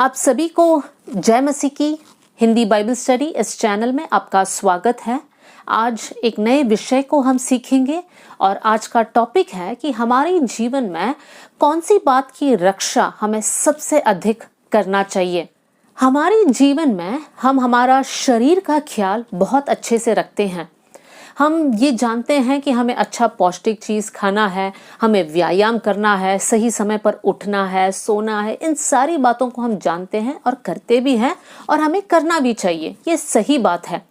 आप सभी को जय मसीह की हिंदी बाइबल स्टडी इस चैनल में आपका स्वागत है। आज एक नए विषय को हम सीखेंगे और आज का टॉपिक है कि हमारे जीवन में कौन सी बात की रक्षा हमें सबसे अधिक करना चाहिए। हमारे जीवन में हम हमारा शरीर का ख्याल बहुत अच्छे से रखते हैं। हम ये जानते हैं कि हमें अच्छा पौष्टिक चीज़ खाना है, हमें व्यायाम करना है, सही समय पर उठना है, सोना है। इन सारी बातों को हम जानते हैं और करते भी हैं और हमें करना भी चाहिए, ये सही बात है।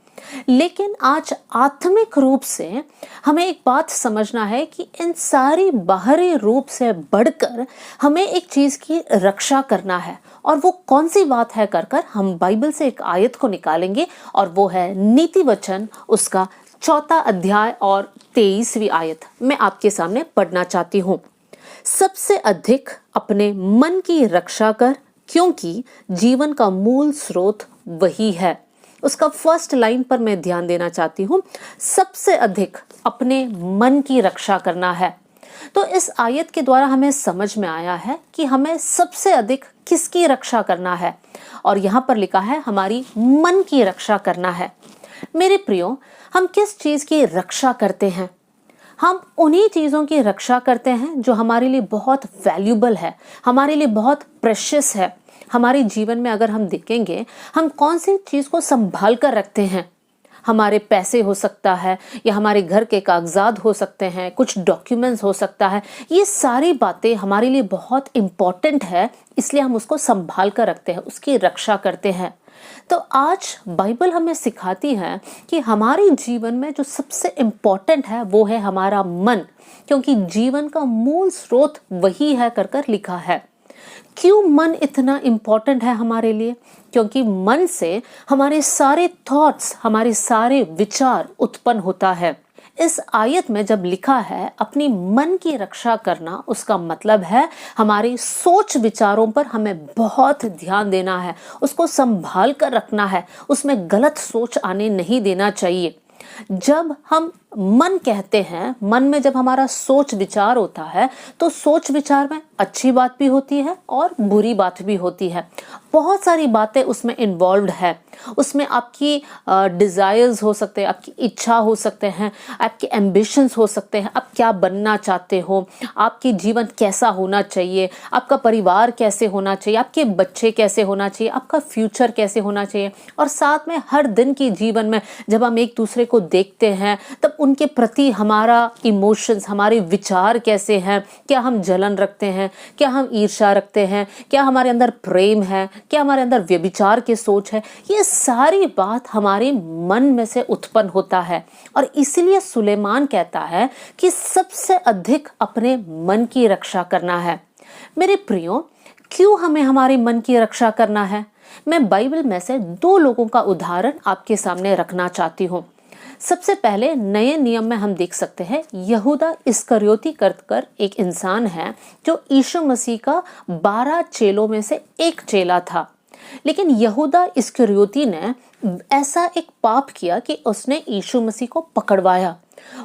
लेकिन आज आत्मिक रूप से हमें एक बात समझना है कि इन सारी बाहरी रूप से बढ़कर हमें एक चीज़ की रक्षा करना है। और वो कौन सी बात है कर हम बाइबल से एक आयत को निकालेंगे और वो है नीति वचन उसका 4 अध्याय और 23वीं आयत मैं आपके सामने पढ़ना चाहती हूँ। सबसे अधिक अपने मन की रक्षा कर, क्योंकि जीवन का मूल स्रोत वही है। उसका फर्स्ट लाइन पर मैं ध्यान देना चाहती हूँ। सबसे अधिक अपने मन की रक्षा करना है। तो इस आयत के द्वारा हमें समझ में आया है कि हमें सबसे अधिक किसकी रक्षा करना है, और यहाँ पर लिखा है हमारी मन की रक्षा करना है। मेरे प्रियो, हम किस चीज़ की रक्षा करते हैं? हम उन्हीं चीज़ों की रक्षा करते हैं जो हमारे लिए बहुत वैल्यूबल है, हमारे लिए बहुत प्रेशियस है। हमारे जीवन में अगर हम देखेंगे, हम कौन सी चीज़ को संभाल कर रखते हैं। हमारे पैसे हो सकता है, या हमारे घर के कागजात हो सकते हैं, कुछ डॉक्यूमेंट्स हो सकता है। ये सारी बातें हमारे लिए बहुत इम्पॉर्टेंट है, इसलिए हम उसको संभाल कर रखते हैं, उसकी रक्षा करते हैं। तो आज बाइबल हमें सिखाती है कि हमारे जीवन में जो सबसे इम्पॉर्टेंट है वो है हमारा मन, क्योंकि जीवन का मूल स्रोत वही है कर लिखा है। क्यों मन इतना इम्पॉर्टेंट है हमारे लिए? क्योंकि मन से हमारे सारे थॉट्स, हमारे सारे विचार उत्पन्न होता है। इस आयत में जब लिखा है अपनी मन की रक्षा करना, उसका मतलब है हमारे सोच विचारों पर हमें बहुत ध्यान देना है, उसको संभाल कर रखना है, उसमें गलत सोच आने नहीं देना चाहिए। जब हम मन कहते हैं, मन में जब हमारा सोच विचार होता है, तो सोच विचार में अच्छी बात भी होती है और बुरी बात भी होती है। बहुत सारी बातें उसमें इन्वॉल्व्ड है। उसमें आपकी डिज़ायर्स हो सकते हैं, आपकी इच्छा हो सकते हैं, आपके एम्बिशंस हो सकते हैं, आप क्या बनना चाहते हो, आपकी जीवन कैसा होना चाहिए, आपका परिवार कैसे होना चाहिए, आपके बच्चे कैसे होना चाहिए, आपका फ्यूचर कैसे होना चाहिए। और साथ में हर दिन की जीवन में जब हम एक दूसरे को देखते हैं, तब उनके प्रति हमारा इमोशंस, हमारे विचार कैसे हैं। क्या हम जलन रखते हैं, क्या हम ईर्ष्या रखते हैं, क्या हमारे अंदर प्रेम है, क्या हमारे अंदर व्यभिचार की सोच है। ये सारी बात हमारे मन में से उत्पन्न होता है। और इसलिए सुलेमान कहता है कि सबसे अधिक अपने मन की रक्षा करना है। मेरे प्रियो, क्यों हमें हमारे मन की रक्षा करना है? मैं बाइबल में से 2 लोगों का उदाहरण आपके सामने रखना चाहती हूँ। सबसे पहले नए नियम में हम देख सकते हैं यहूदा इस्करियोती कर एक इंसान है जो यीशु मसीह का 12 चेलों में से एक चेला था। लेकिन यहूदा इस्करियोती ने ऐसा एक पाप किया कि उसने यीशु मसीह को पकड़वाया।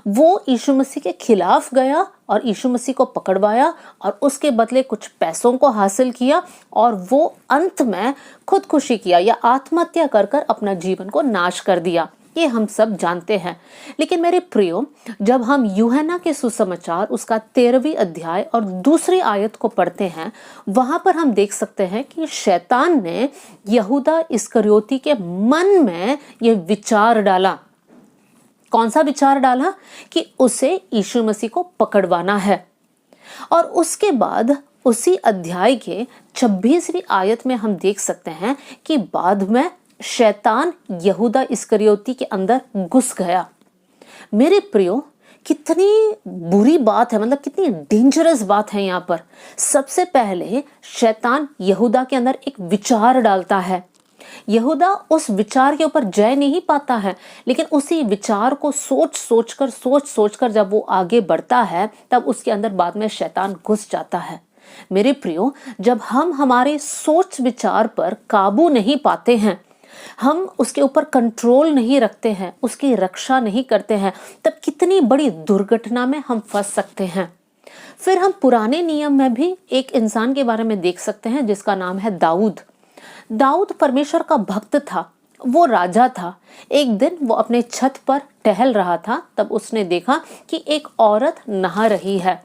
वो यीशु मसीह के खिलाफ गया और यीशु मसीह को पकड़वाया और उसके बदले कुछ पैसों को हासिल किया, और वो अंत में खुदकुशी किया या आत्महत्या कर अपना जीवन को नाश कर दिया। ये हम सब जानते हैं। लेकिन मेरे प्रियो, जब हम यूहन्ना के सुसमाचार उसका 13वीं अध्याय और 2री आयत को पढ़ते हैं, वहां पर हम देख सकते हैं कि शैतान ने यहूदा इस्करियोती के मन में ये विचार डाला। कौन सा विचार डाला? कि उसे यीशु मसीह को पकड़वाना है। और उसके बाद उसी अध्याय के 26वीं आयत में हम देख सकते हैं कि बाद में शैतान यहूदा इस्करियोती के अंदर घुस गया। मेरे प्रियो, कितनी बुरी बात है, मतलब कितनी डेंजरस बात है यहाँ पर। सबसे पहले शैतान यहूदा के अंदर एक विचार डालता है। यहूदा उस विचार के ऊपर जय नहीं पाता है, लेकिन उसी विचार को सोच सोच कर जब वो आगे बढ़ता है, तब उसके अंदर बाद में शैतान घुस जाता है। मेरे प्रियो, जब हम हमारे सोच विचार पर काबू नहीं पाते हैं, हम उसके ऊपर कंट्रोल नहीं रखते हैं, उसकी रक्षा नहीं करते हैं, तब कितनी बड़ी दुर्घटना में हम फंस सकते हैं। फिर हम पुराने नियम में भी एक इंसान के बारे में देख सकते हैं जिसका नाम है दाऊद। दाऊद परमेश्वर का भक्त था, वो राजा था। एक दिन वो अपने छत पर टहल रहा था, तब उसने देखा कि एक औरत नहा रही है।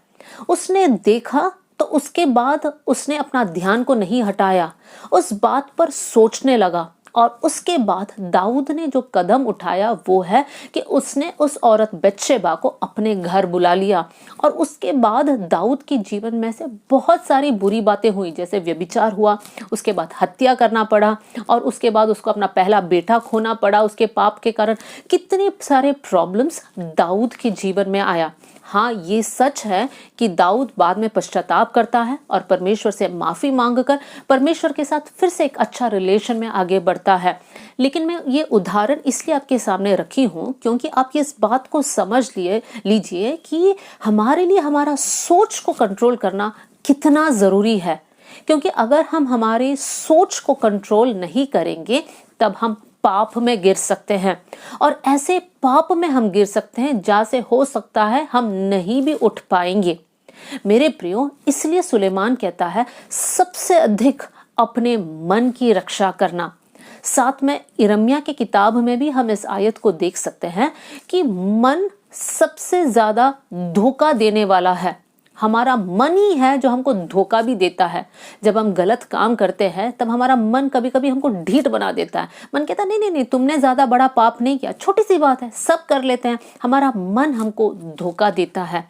उसने देखा तो उसके बाद उसने अपना ध्यान को नहीं हटाया, उस बात पर सोचने लगा। और उसके बाद दाऊद ने जो कदम उठाया वो है कि उसने उस औरत बत्शेबा को अपने घर बुला लिया। और उसके बाद दाऊद के जीवन में से बहुत सारी बुरी बातें हुई, जैसे व्यभिचार हुआ, उसके बाद हत्या करना पड़ा, और उसके बाद उसको अपना पहला बेटा खोना पड़ा उसके पाप के कारण। कितने सारे प्रॉब्लम्स दाऊद के जीवन में आया। हाँ, ये सच है कि दाऊद बाद में पश्चाताप करता है और परमेश्वर से माफी मांगकर परमेश्वर के साथ फिर से एक अच्छा रिलेशन में आगे बढ़ता है। लेकिन मैं ये उदाहरण इसलिए आपके सामने रखी हूँ क्योंकि आप इस बात को समझ लीजिए कि हमारे लिए हमारा सोच को कंट्रोल करना कितना जरूरी है। क्योंकि अगर हम हमारे सोच को कंट्रोल नहीं करेंगे तब हम पाप में गिर सकते हैं, और ऐसे पाप में हम गिर सकते हैं जहां से हो सकता है हम नहीं भी उठ पाएंगे। मेरे प्रियो, इसलिए सुलेमान कहता है सबसे अधिक अपने मन की रक्षा करना। साथ में यिर्मयाह की किताब में भी हम इस आयत को देख सकते हैं कि मन सबसे ज्यादा धोखा देने वाला है। हमारा मन ही है जो हमको धोखा भी देता है। जब हम गलत काम करते हैं तब हमारा मन कभी कभी हमको ढीठ बना देता है। मन कहता है नहीं नहीं नहीं, तुमने ज्यादा बड़ा पाप नहीं किया, छोटी सी बात है, सब कर लेते हैं। हमारा मन हमको धोखा देता है।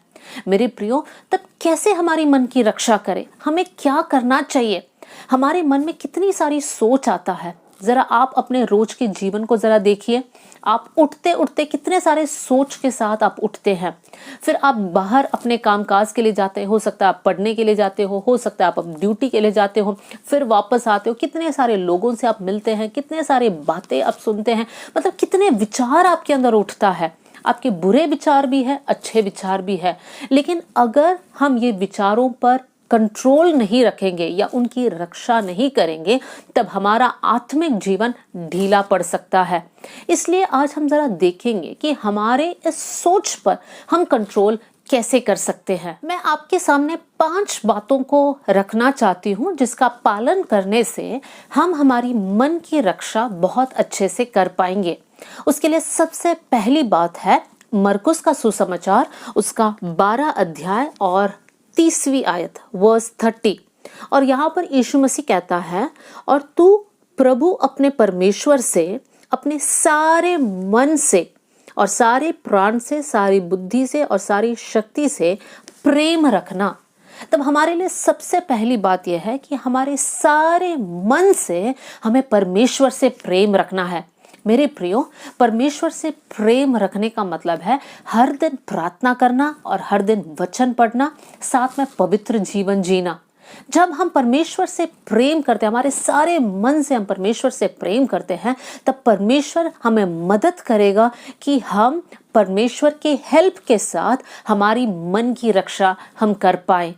मेरे प्रियो, तब कैसे हमारी मन की रक्षा करें? हमें क्या करना चाहिए? हमारे मन में कितनी सारी सोच आता है। जरा आप अपने रोज के जीवन को जरा देखिए। आप उठते उठते कितने सारे सोच के साथ आप उठते हैं। फिर आप बाहर अपने कामकाज के लिए जाते हो सकता है आप पढ़ने के लिए जाते हो सकता है आप ड्यूटी के लिए जाते हो, फिर वापस आते हो, कितने सारे लोगों से आप मिलते हैं, कितने सारे बातें आप सुनते हैं, मतलब कितने विचार आपके अंदर उठता है। आपके बुरे विचार भी है, अच्छे विचार भी है। लेकिन अगर हम ये विचारों पर कंट्रोल नहीं रखेंगे या उनकी रक्षा नहीं करेंगे तब हमारा आत्मिक जीवन ढीला पड़ सकता है। इसलिए आज हम जरा देखेंगे कि हमारे इस सोच पर हम कंट्रोल कैसे कर सकते हैं। मैं आपके सामने 5 बातों को रखना चाहती हूँ जिसका पालन करने से हम हमारी मन की रक्षा बहुत अच्छे से कर पाएंगे। उसके लिए सबसे पहली बात है मरकुस का सुसमाचार, उसका 12 अध्याय और 30वीं आयत वर्स 30। और यहाँ पर यीशु मसीह कहता है, और तू प्रभु अपने परमेश्वर से अपने सारे मन से और सारे प्राण से, सारी बुद्धि से और सारी शक्ति से प्रेम रखना। तब हमारे लिए सबसे पहली बात यह है कि हमारे सारे मन से हमें परमेश्वर से प्रेम रखना है। मेरे प्रियो, परमेश्वर से प्रेम रखने का मतलब है हर दिन प्रार्थना करना और हर दिन वचन पढ़ना, साथ में पवित्र जीवन जीना। जब हम परमेश्वर से प्रेम करते हैं, हमारे सारे मन से हम परमेश्वर से प्रेम करते हैं, तब परमेश्वर हमें मदद करेगा कि हम परमेश्वर के हेल्प के साथ हमारी मन की रक्षा हम कर पाए।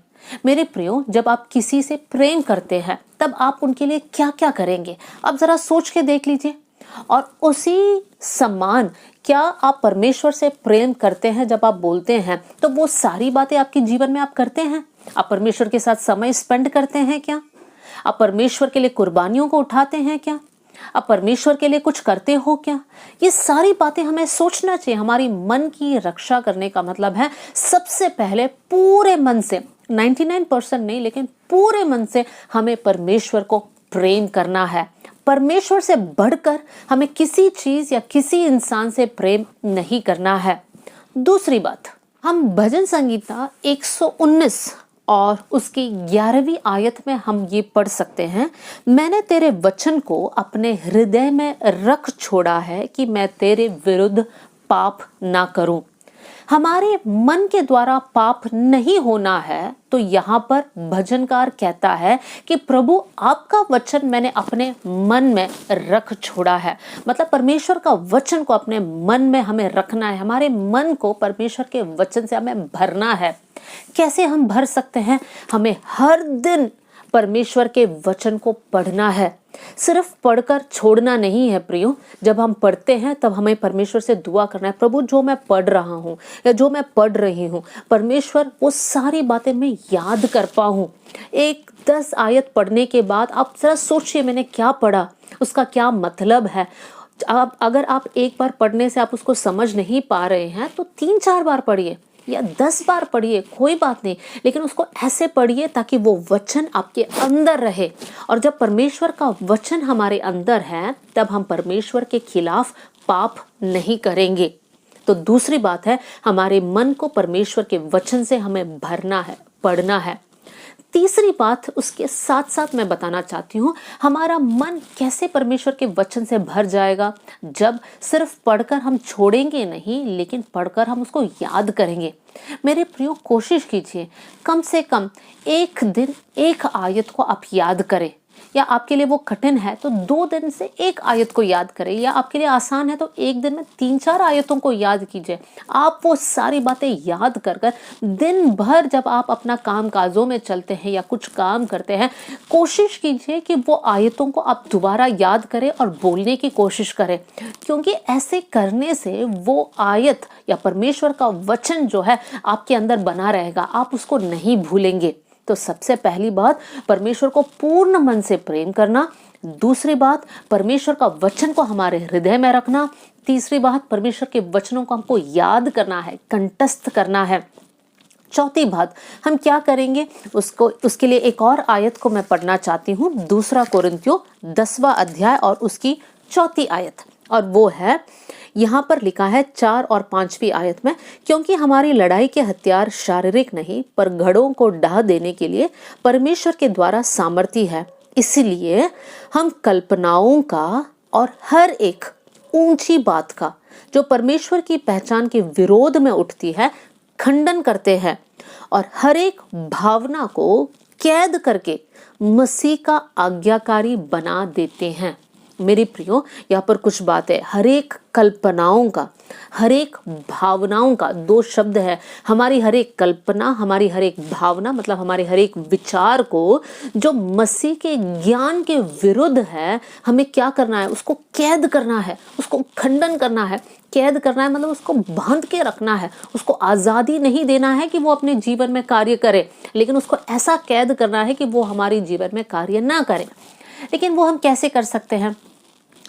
मेरे प्रियो, जब आप किसी से प्रेम करते हैं तब आप उनके लिए क्या क्या करेंगे, आप जरा सोच के देख लीजिए। और उसी समान क्या आप परमेश्वर से प्रेम करते हैं? जब आप बोलते हैं तो वो सारी बातें आपके जीवन में आप करते हैं? आप परमेश्वर के साथ समय स्पेंड करते हैं क्या? आप परमेश्वर के लिए कुर्बानियों को उठाते हैं क्या? आप परमेश्वर के लिए कुछ करते हो क्या? ये सारी बातें हमें सोचना चाहिए। हमारी मन की रक्षा करने का मतलब है सबसे पहले पूरे मन से, 99% नहीं लेकिन पूरे मन से हमें परमेश्वर को प्रेम करना है। परमेश्वर से बढ़कर हमें किसी चीज या किसी इंसान से प्रेम नहीं करना है। दूसरी बात, हम भजन संगीता 119 और उसकी 11वीं आयत में हम ये पढ़ सकते हैं, मैंने तेरे वचन को अपने हृदय में रख छोड़ा है कि मैं तेरे विरुद्ध पाप ना करूं। हमारे मन के द्वारा पाप नहीं होना है, तो यहाँ पर भजनकार कहता है कि प्रभु आपका वचन मैंने अपने मन में रख छोड़ा है। मतलब परमेश्वर का वचन को अपने मन में हमें रखना है। हमारे मन को परमेश्वर के वचन से हमें भरना है। कैसे हम भर सकते हैं? हमें हर दिन परमेश्वर के वचन को पढ़ना है, सिर्फ पढ़कर छोड़ना नहीं है प्रियो। जब हम पढ़ते हैं तब हमें परमेश्वर से दुआ करना है, प्रभु जो मैं पढ़ रहा हूँ या जो मैं पढ़ रही हूँ, परमेश्वर वो सारी बातें मैं याद कर पाऊँ। एक 10 आयत पढ़ने के बाद आप जरा सोचिए मैंने क्या पढ़ा, उसका क्या मतलब है। अगर आप एक बार पढ़ने से आप उसको समझ नहीं पा रहे हैं तो 3-4 बार पढ़िए या 10 बार पढ़िए, कोई बात नहीं, लेकिन उसको ऐसे पढ़िए ताकि वो वचन आपके अंदर रहे। और जब परमेश्वर का वचन हमारे अंदर है तब हम परमेश्वर के खिलाफ पाप नहीं करेंगे। तो दूसरी बात है, हमारे मन को परमेश्वर के वचन से हमें भरना है, पढ़ना है। तीसरी बात उसके साथ साथ मैं बताना चाहती हूँ, हमारा मन कैसे परमेश्वर के वचन से भर जाएगा। जब सिर्फ पढ़कर हम छोड़ेंगे नहीं, लेकिन पढ़कर हम उसको याद करेंगे। मेरे प्रियो, कोशिश कीजिए कम से कम एक दिन एक आयत को आप याद करें, या आपके लिए वो कठिन है तो 2 दिन से एक आयत को याद करें, या आपके लिए आसान है तो एक दिन में 3-4 आयतों को याद कीजिए। आप वो सारी बातें याद कर कर दिन भर जब आप अपना काम काजों में चलते हैं या कुछ काम करते हैं, कोशिश कीजिए कि वो आयतों को आप दोबारा याद करें और बोलने की कोशिश करें, क्योंकि ऐसे करने से वो आयत या परमेश्वर का वचन जो है आपके अंदर बना रहेगा, आप उसको नहीं भूलेंगे। तो सबसे पहली बात, परमेश्वर को पूर्ण मन से प्रेम करना। दूसरी बात, परमेश्वर का वचन को हमारे हृदय में रखना। तीसरी बात, परमेश्वर के वचनों को हमको याद करना है, कंठस्थ करना है। चौथी बात, हम क्या करेंगे उसके लिए एक और आयत को मैं पढ़ना चाहती हूँ, 2 कोरिन्थियों 10वां अध्याय और उसकी 4थी आयत, और वो है, यहाँ पर लिखा है 4 और 5वीं आयत में, क्योंकि हमारी लड़ाई के हथियार शारीरिक नहीं पर घड़ों को ढा देने के लिए परमेश्वर के द्वारा सामर्थी है। इसलिए हम कल्पनाओं का और हर एक ऊंची बात का जो परमेश्वर की पहचान के विरोध में उठती है खंडन करते हैं, और हर एक भावना को कैद करके मसीह का आज्ञाकारी बना देते हैं। मेरे प्रियो, यहाँ पर कुछ बात है, हर एक कल्पनाओं का, हर एक भावनाओं का, 2 शब्द है। हमारी हर एक कल्पना, हमारी हर एक भावना, मतलब हमारे हर एक विचार को जो मसीह के ज्ञान के विरुद्ध है, हमें क्या करना है, उसको कैद करना है, उसको खंडन करना है। कैद करना है मतलब उसको बांध के रखना है, उसको आज़ादी नहीं देना है कि वो अपने जीवन में कार्य करे, लेकिन उसको ऐसा कैद करना है कि वो हमारे जीवन में कार्य ना करे। लेकिन वो हम कैसे कर सकते हैं?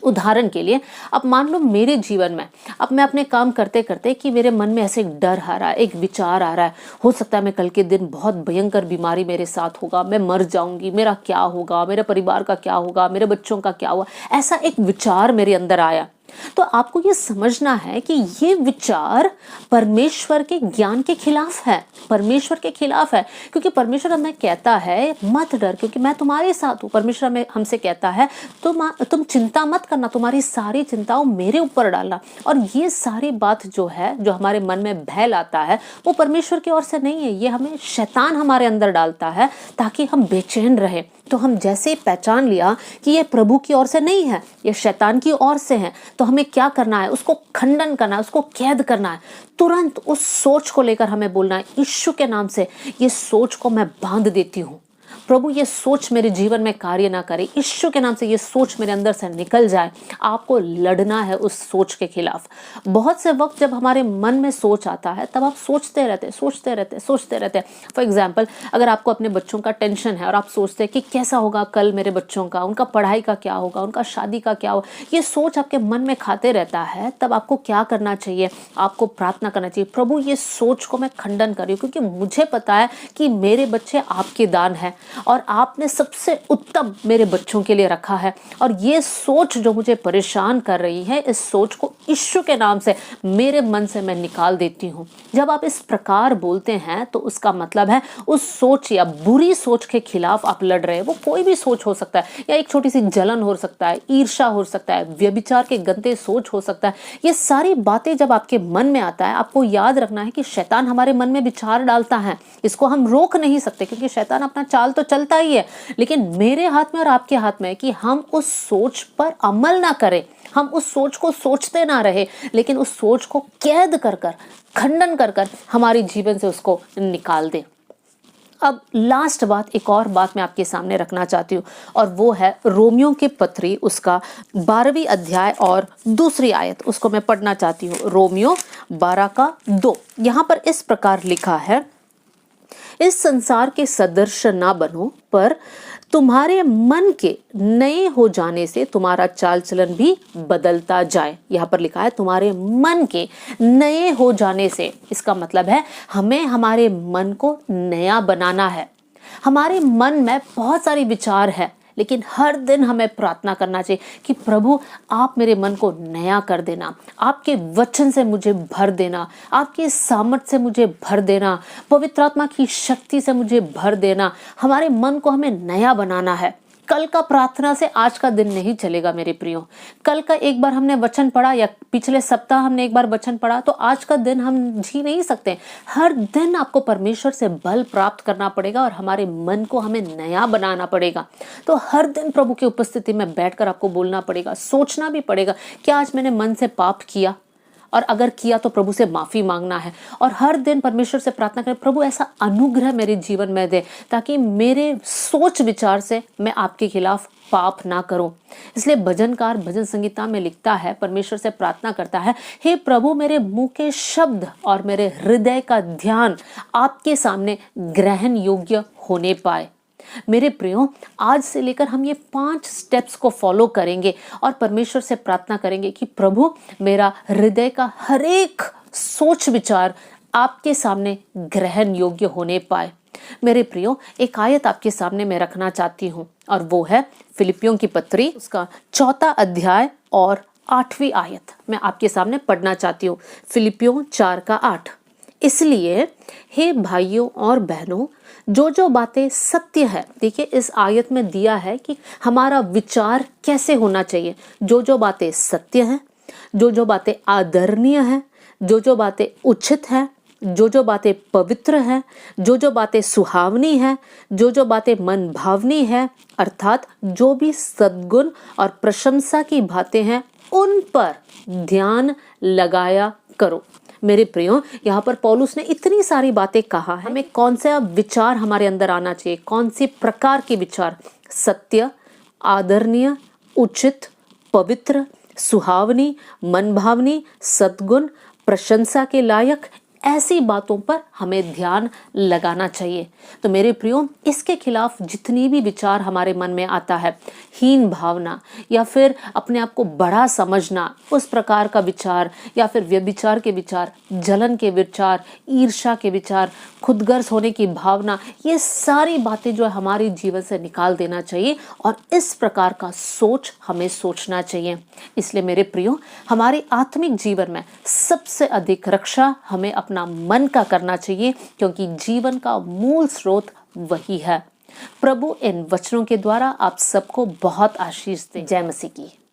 उदाहरण के लिए, अब मान लो मेरे जीवन में, अब मैं अपने काम करते करते कि मेरे मन में ऐसे एक डर आ रहा है, एक विचार आ रहा है, हो सकता है मैं कल के दिन बहुत भयंकर बीमारी मेरे साथ होगा, मैं मर जाऊंगी, मेरा क्या होगा, मेरे परिवार का क्या होगा, मेरे बच्चों का क्या हुआ, ऐसा एक विचार मेरे अंदर आया। तो आपको ये समझना है कि ये विचार परमेश्वर के ज्ञान के खिलाफ है, परमेश्वर के खिलाफ है, क्योंकि परमेश्वर हमें कहता है मत डर क्योंकि मैं तुम्हारे साथ हूँ। परमेश्वर हमें हमसे कहता है तुम चिंता मत करना, तुम्हारी सारी चिंताओं मेरे ऊपर डालना। और ये सारी बात जो है, जो हमारे मन में भय लाता है, वो परमेश्वर की ओर से नहीं है, ये हमें शैतान हमारे अंदर डालता है ताकि हम बेचैन रहे। तो हम जैसे ही पहचान लिया कि ये प्रभु की ओर से नहीं है, ये शैतान की ओर से है, तो हमें क्या करना है, उसको खंडन करना है, उसको कैद करना है। तुरंत उस सोच को लेकर हमें बोलना है, यीशु के नाम से ये सोच को मैं बांध देती हूँ, प्रभु ये सोच मेरे जीवन में कार्य ना करे, यीशु के नाम से ये सोच मेरे अंदर से निकल जाए। आपको लड़ना है उस सोच के खिलाफ। बहुत से वक्त जब हमारे मन में सोच आता है तब आप सोचते रहते हैं। फॉर एग्जाम्पल, अगर आपको अपने बच्चों का टेंशन है और आप सोचते हैं कि कैसा होगा कल मेरे बच्चों का, उनका पढ़ाई का क्या होगा, उनका शादी का क्या होगा, ये सोच आपके मन में खाते रहता है, तब आपको क्या करना चाहिए, आपको प्रार्थना करना चाहिए, प्रभु ये सोच को मैं खंडन कर रही हूँ, क्योंकि मुझे पता है कि मेरे बच्चे आपके दान है और आपने सबसे उत्तम मेरे बच्चों के लिए रखा है, और ये सोच जो मुझे परेशान कर रही है, इस सोच को यीशु के नाम से मेरे मन से मैं निकाल देती हूँ। जब आप इस प्रकार बोलते हैं तो उसका मतलब है उस सोच या बुरी सोच के खिलाफ आप लड़ रहे हैं। वो कोई भी सोच हो सकता है, या एक छोटी सी जलन हो सकता है, ईर्ष्या हो सकता है, व्यभिचार के गंदे सोच हो सकता है। ये सारी बातें जब आपके मन में आता है, आपको याद रखना है कि शैतान हमारे मन में विचार डालता है, इसको हम रोक नहीं सकते, क्योंकि शैतान अपना चाल तो चलता ही है, लेकिन मेरे हाथ में और आपके हाथ में है कि हम उस सोच पर अमल ना करें, हम उस सोच को सोचते ना रहे, लेकिन उस सोच को कैद कर कर, खंडन कर कर हमारे जीवन से उसको निकाल दें। अब लास्ट बात, एक और बात मैं आपके सामने रखना चाहती हूँ, और वो है रोमियो के पत्री उसका 12वीं अध्याय और दूसरी आयत, उसको मैं पढ़ना चाहती हूँ। रोमियो 12:2 यहाँ पर इस प्रकार लिखा है, इस संसार के सदृश ना बनो, पर तुम्हारे मन के नए हो जाने से तुम्हारा चाल चलन भी बदलता जाए। यहाँ पर लिखा है तुम्हारे मन के नए हो जाने से, इसका मतलब है हमें हमारे मन को नया बनाना है। हमारे मन में बहुत सारे विचार है, लेकिन हर दिन हमें प्रार्थना करना चाहिए कि प्रभु आप मेरे मन को नया कर देना, आपके वचन से मुझे भर देना, आपके सामर्थ्य से मुझे भर देना, पवित्र आत्मा की शक्ति से मुझे भर देना। हमारे मन को हमें नया बनाना है। कल का प्रार्थना से आज का दिन नहीं चलेगा मेरे प्रियो। कल का एक बार हमने वचन पढ़ा या पिछले सप्ताह हमने एक बार वचन पढ़ा तो आज का दिन हम जी नहीं सकते। हर दिन आपको परमेश्वर से बल प्राप्त करना पड़ेगा और हमारे मन को हमें नया बनाना पड़ेगा। तो हर दिन प्रभु की उपस्थिति में बैठकर आपको बोलना पड़ेगा, सोचना भी पड़ेगा कि आज मैंने मन से पाप किया, और अगर किया तो प्रभु से माफी मांगना है। और हर दिन परमेश्वर से प्रार्थना करें, प्रभु ऐसा अनुग्रह मेरे जीवन में दे ताकि मेरे सोच विचार से मैं आपके खिलाफ पाप ना करूं। इसलिए भजनकार भजन संगीता में लिखता है, परमेश्वर से प्रार्थना करता है, हे प्रभु मेरे मुंह के शब्द और मेरे हृदय का ध्यान आपके सामने ग्रहण योग्य होने पाए। मेरे प्रियो, आज से लेकर हम ये 5 स्टेप्स को फॉलो करेंगे और परमेश्वर से प्रार्थना करेंगे कि प्रभु मेरा हृदय का हर एक सोच विचार आपके सामने ग्रहण योग्य होने पाए। मेरे प्रियो, एक आयत आपके सामने मैं रखना चाहती हूँ और वो है फिलिपियों की पत्री उसका 4 अध्याय और 8वीं आयत मैं आपके सामने पढ़ना चाहती हूँ। फिलिपियों 4:8, इसलिए हे भाइयों और बहनों, जो बातें सत्य है, देखिए इस आयत में दिया है कि हमारा विचार कैसे होना चाहिए। जो बातें सत्य है, जो बातें आदरणीय है, जो बातें उचित है, जो बातें पवित्र है, जो बातें सुहावनी है, जो बातें मन भावनी है, अर्थात जो भी सद्गुण और प्रशंसा की बातें हैं उन पर ध्यान लगाया करो। मेरे प्रियो, यहाँ पर पौलुस ने इतनी सारी बातें कहा है, हमें कौन सा विचार हमारे अंदर आना चाहिए, कौन सी प्रकार के विचार, सत्य, आदरणीय, उचित, पवित्र, सुहावनी, मनभावनी, सद्गुण, प्रशंसा के लायक, ऐसी बातों पर हमें ध्यान लगाना चाहिए। तो मेरे प्रियो, इसके खिलाफ जितनी भी विचार हमारे मन में आता है, हीन भावना या फिर अपने आप को बड़ा समझना, उस प्रकार का विचार, या फिर व्यभिचार के विचार, जलन के विचार, ईर्ष्या के विचार, खुदगर्ज होने की भावना, ये सारी बातें जो है हमारे जीवन से निकाल देना चाहिए और इस प्रकार का सोच हमें सोचना चाहिए। इसलिए मेरे प्रियो, हमारे आत्मिक जीवन में सबसे अधिक रक्षा हमें अपना मन का करना चाहिए, क्योंकि जीवन का मूल स्रोत वही है। प्रभु इन वचनों के द्वारा आप सबको बहुत आशीष दे। जय मसीह की।